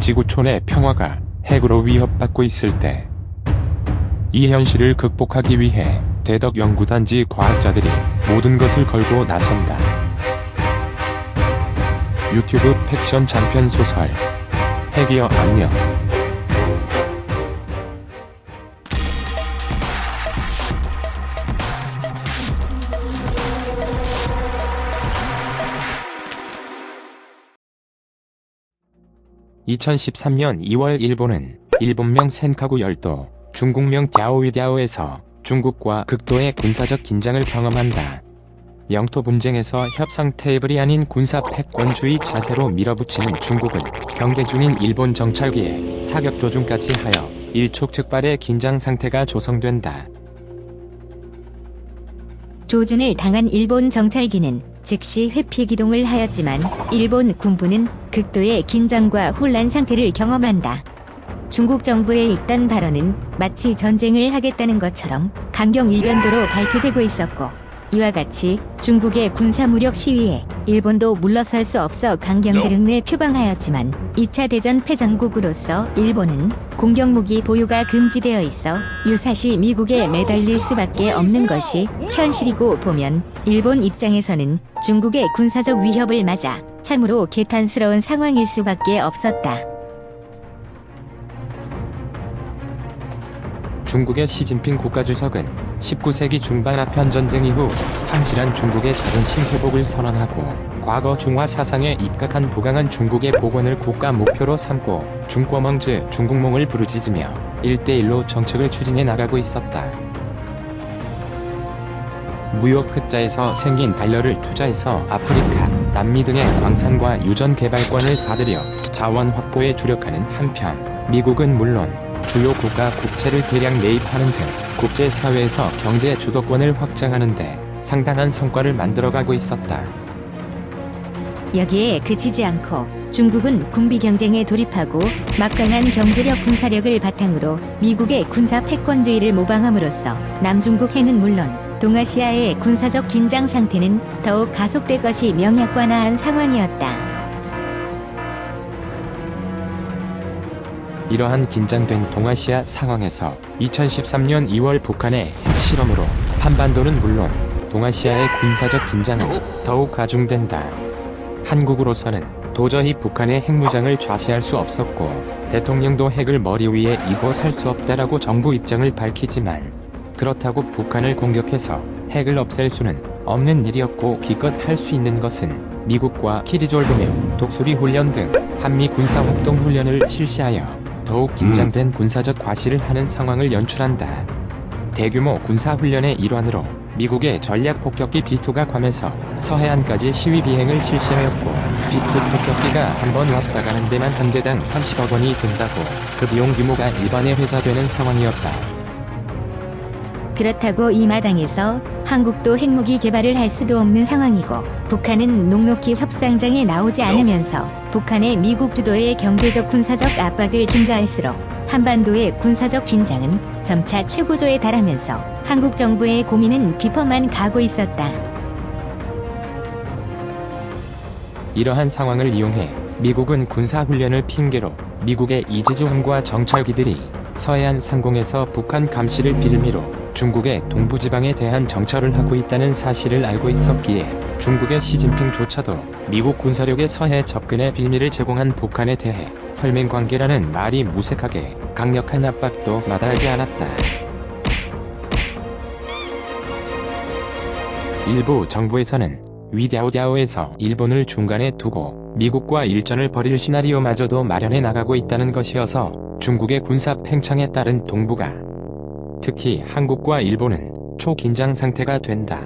지구촌의 평화가 핵으로 위협받고 있을 때, 이 현실을 극복하기 위해 대덕연구단지 과학자들이 모든 것을 걸고 나선다. 유튜브 팩션 장편 소설 핵이여 안녕. (2013년 2월) 일본명 센카구 열도, 중국명 갸오위갸오에서 중국과 극도의 군사적 긴장을 경험한다. 영토 분쟁에서 협상 테이블이 아닌 군사 패권주의 자세로 밀어붙이는 중국은 경계 중인 일본 정찰기에 사격 조준까지 하여 일촉즉발의 긴장 상태가 조성된다. 조준을 당한 일본 정찰기는 즉시 회피 기동을 하였지만 일본 군부는 극도의 긴장과 혼란 상태를 경험한다. 중국 정부의 이딴 발언은 마치 전쟁을 하겠다는 것처럼 강경일변도로 발표되고 있었고, 이와 같이 중국의 군사무력 시위에 일본도 물러설 수 없어 강경 대응을 표방하였지만 2차 대전 패전국으로서 일본은 공격무기 보유가 금지되어 있어 유사시 미국에 매달릴 수밖에 없는 것이 현실이고 보면 일본 입장에서는 중국의 군사적 위협을 맞아 참으로 개탄스러운 상황일 수밖에 없었다. 중국의 시진핑 국가주석은 19세기 중반 아편전쟁 이후 상실한 중국의 자존심 회복을 선언하고 과거 중화 사상에 입각한 부강한 중국의 복원을 국가 목표로 삼고 중꺼멍즈 중국몽을 부르짖으며 1대1로 정책을 추진해 나가고 있었다. 무역 흑자에서 생긴 달러를 투자해서 아프리카, 남미 등의 광산과 유전 개발권을 사들여 자원 확보에 주력하는 한편, 미국은 물론 주요 국가 국채를 대량 매입하는 등 국제사회에서 경제 주도권을 확장하는 데 상당한 성과를 만들어가고 있었다. 여기에 그치지 않고 중국은 군비 경쟁에 돌입하고 막강한 경제력 군사력을 바탕으로 미국의 군사 패권주의를 모방함으로써 남중국 해는 물론 동아시아의 군사적 긴장 상태는 더욱 가속될 것이 명약관화한 상황이었다. 이러한 긴장된 동아시아 상황에서 2013년 2월 북한의 핵실험으로 한반도는 물론 동아시아의 군사적 긴장은 더욱 가중된다. 한국으로서는 도저히 북한의 핵무장을 좌시할 수 없었고 대통령도 핵을 머리 위에 이고 살 수 없다라고 정부 입장을 밝히지만, 그렇다고 북한을 공격해서 핵을 없앨 수는 없는 일이었고 기껏 할 수 있는 것은 미국과 키리졸브며 독수리 훈련 등 한미 군사합동 훈련을 실시하여 더욱 긴장된 군사적 과시를 하는 상황을 연출한다. 대규모 군사훈련의 일환으로 미국의 전략폭격기 B2가 괌에서 서해안까지 시위 비행을 실시하였고, B2 폭격기가 한 번 왔다 가는 데만 한 대당 30억 원이 든다고 그 비용 규모가 일반에 회자되는 상황이었다. 그렇다고 이 마당에서 한국도 핵무기 개발을 할 수도 없는 상황이고, 북한은 녹록히 협상장에 나오지 않으면서 북한의 미국 주도의 경제적 군사적 압박을 증가할수록 한반도의 군사적 긴장은 점차 최고조에 달하면서 한국 정부의 고민은 깊어만 가고 있었다. 이러한 상황을 이용해 미국은 군사훈련을 핑계로 미국의 이지주함과 정찰기들이 서해안 상공에서 북한 감시를 빌미로 중국의 동부지방에 대한 정찰을 하고 있다는 사실을 알고 있었기에 중국의 시진핑조차도 미국 군사력의 서해 접근의 빌미를 제공한 북한에 대해 혈맹관계라는 말이 무색하게 강력한 압박도 마다하지 않았다. 일부 정부에서는 위갸오갸오에서 일본을 중간에 두고 미국과 일전을 벌일 시나리오마저도 마련해 나가고 있다는 것이어서 중국의 군사 팽창에 따른 동북아, 특히 한국과 일본은 초긴장 상태가 된다.